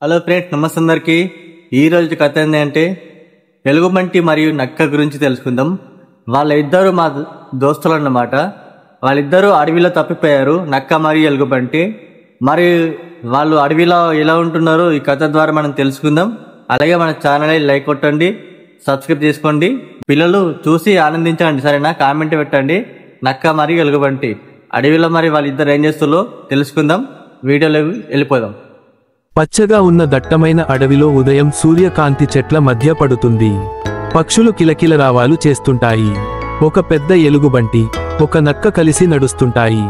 Hello friends, నమస్తే అందరికీ. ఈరోజు కథ ఏంటంటే ఎలుగుబంటి మరియు నక్క గురించి తెలుసుకుందాం. వాళ్ళిద్దరూ మా దోస్తులు అన్నమాట. వాళ్ళిద్దరూ అడవిలో తప్పిపోయారు, నక్క మరియు ఎలుగుబంటి. మరి వాళ్ళు అడవిలో ఎలా ఉంటున్నారో ఈ కథ ద్వారా మనం తెలుసుకుందాం. అలాగే మన ఛానల్ని లైక్ కొట్టండి, సబ్స్క్రైబ్ చేసుకోండి. పిల్లలు చూసి ఆనందించండి, సరేనా? కామెంట్ పెట్టండి. నక్క మరియు ఎలుగుబంటి అడవిలో మరి వాళ్ళిద్దరు ఏం చేస్తారో తెలుసుకుందాం. వీడియోలో వెళ్ళిపోదాం. పచ్చగా ఉన్న దట్టమైన అడవిలో ఉదయం సూర్యకాంతి చెట్ల మధ్య పడుతుంది. పక్షులు కిలకిలరావాలు చేస్తుంటాయి. ఒక పెద్ద ఎలుగుబంటి, ఒక నక్క కలిసి నడుస్తుంటాయి.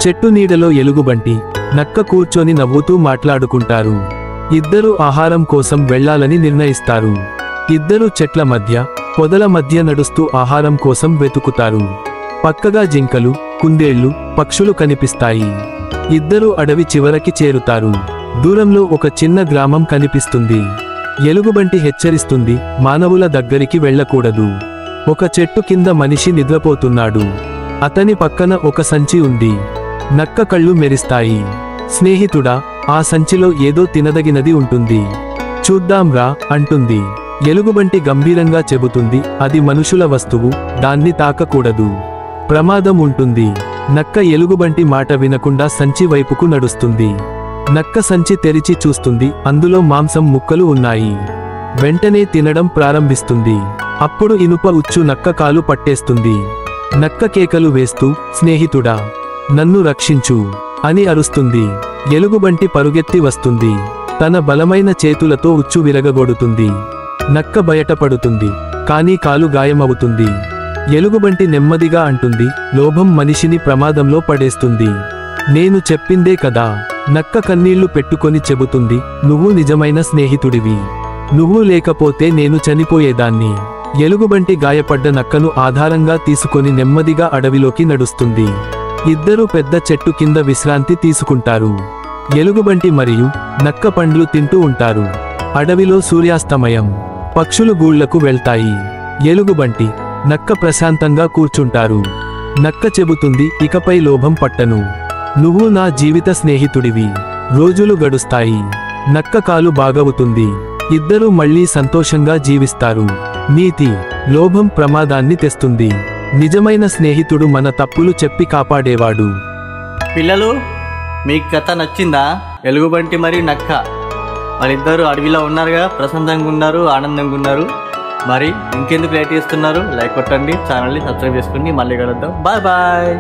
చెట్టు నీడలో ఎలుగుబంటి, నక్క కూర్చొని నవ్వుతూ మాట్లాడుకుంటారు. ఇద్దరు ఆహారం కోసం వెళ్లాలని నిర్ణయిస్తారు. ఇద్దరు చెట్ల మధ్య, పొదల మధ్య నడుస్తూ ఆహారం కోసం వెతుకుతారు. పక్కగా జింకలు, కుందేళ్లు, పక్షులు కనిపిస్తాయి. ఇద్దరు అడవి చివరికి చేరుతారు. దూరంలో ఒక చిన్న గ్రామం కనిపిస్తుంది. ఎలుగుబంటి హెచ్చరిస్తుంది, మానవుల దగ్గరికి వెళ్ళకూడదు. ఒక చెట్టు కింద మనిషి నిద్రపోతున్నాడు. అతని పక్కన ఒక సంచి ఉంది. నక్క కళ్ళు మెరిస్తాయి. స్నేహితుడా, ఆ సంచిలో ఏదో తినదగినది ఉంటుంది, చూద్దాం రా అంటుంది. ఎలుగుబంటి గంభీరంగా చెబుతుంది, అది మనుషుల వస్తువు, దాన్ని తాకకూడదు, ప్రమాదం ఉంటుంది. నక్క ఎలుగుబంటి మాట వినకుండా సంచి వైపుకు నడుస్తుంది. నక్క సంచి తెరిచి చూస్తుంది, అందులో మాంసం ముక్కలు ఉన్నాయి. వెంటనే తినడం ప్రారంభిస్తుంది. అప్పుడు ఇనుప ఉచ్చు నక్క కాలు పట్టేస్తుంది. నక్క కేకలు వేస్తూ, స్నేహితుడా, నన్ను రక్షించు అని అరుస్తుంది. ఎలుగుబంటి పరుగెత్తి వస్తుంది. తన బలమైన చేతులతో ఉచ్చు విరగగొడుతుంది. నక్క బయటపడుతుంది, కానీ కాలు గాయమవుతుంది. ఎలుగుబంటి నెమ్మదిగా అంటుంది, లోభం మనిషిని ప్రమాదంలో పడేస్తుంది. నేను చెప్పిందే కదా. నక్క కన్నీళ్లు పెట్టుకొని చెబుతుంది, నువ్వు నిజమైన స్నేహితుడివి. నువ్వు లేకపోతే నేను చనిపోయేదాన్ని. ఎలుగుబంటి గాయపడ్డ నక్కను ఆధారంగా తీసుకొని నెమ్మదిగా అడవిలోకి నడుస్తుంది. ఇద్దరూ పెద్ద చెట్టు కింద విశ్రాంతి తీసుకుంటారు. ఎలుగుబంటి మరియు నక్క పండ్లు తింటూ ఉంటారు. అడవిలో సూర్యాస్తమయం. పక్షులు గూళ్లకు వెళ్తాయి. ఎలుగుబంటి, నక్క ప్రశాంతంగా కూర్చుంటారు. నక్క చెబుతుంది, ఇకపై లోభం పట్టను. నువ్వు నా జీవిత స్నేహితుడివి. రోజులు గడుస్తాయి. నక్క కాలు బాగవుతుంది. ఇద్దరూ మళ్లీ సంతోషంగా జీవిస్తారు. నీతి: లోభం ప్రమాదాన్ని తెస్తుంది. నిజమైన స్నేహితుడు మన తప్పులు చెప్పి కాపాడేవాడు. పిల్లలు, మీకు కథ నచ్చిందా? ఎలుగుబంటి మరియు నక్క వాళ్ళిద్దరూ అడవిలో ఉన్నారుగా, ప్రశాంతంగా ఉన్నారు, ఆనందంగా ఉన్నారు. మరి ఇంకెందుకు లేట్ చేస్తున్నారు? లైక్ కొట్టండి, ఛానల్ని సబ్స్క్రైబ్ చేసుకోండి. మళ్ళీ కలుద్దాం. Bye bye.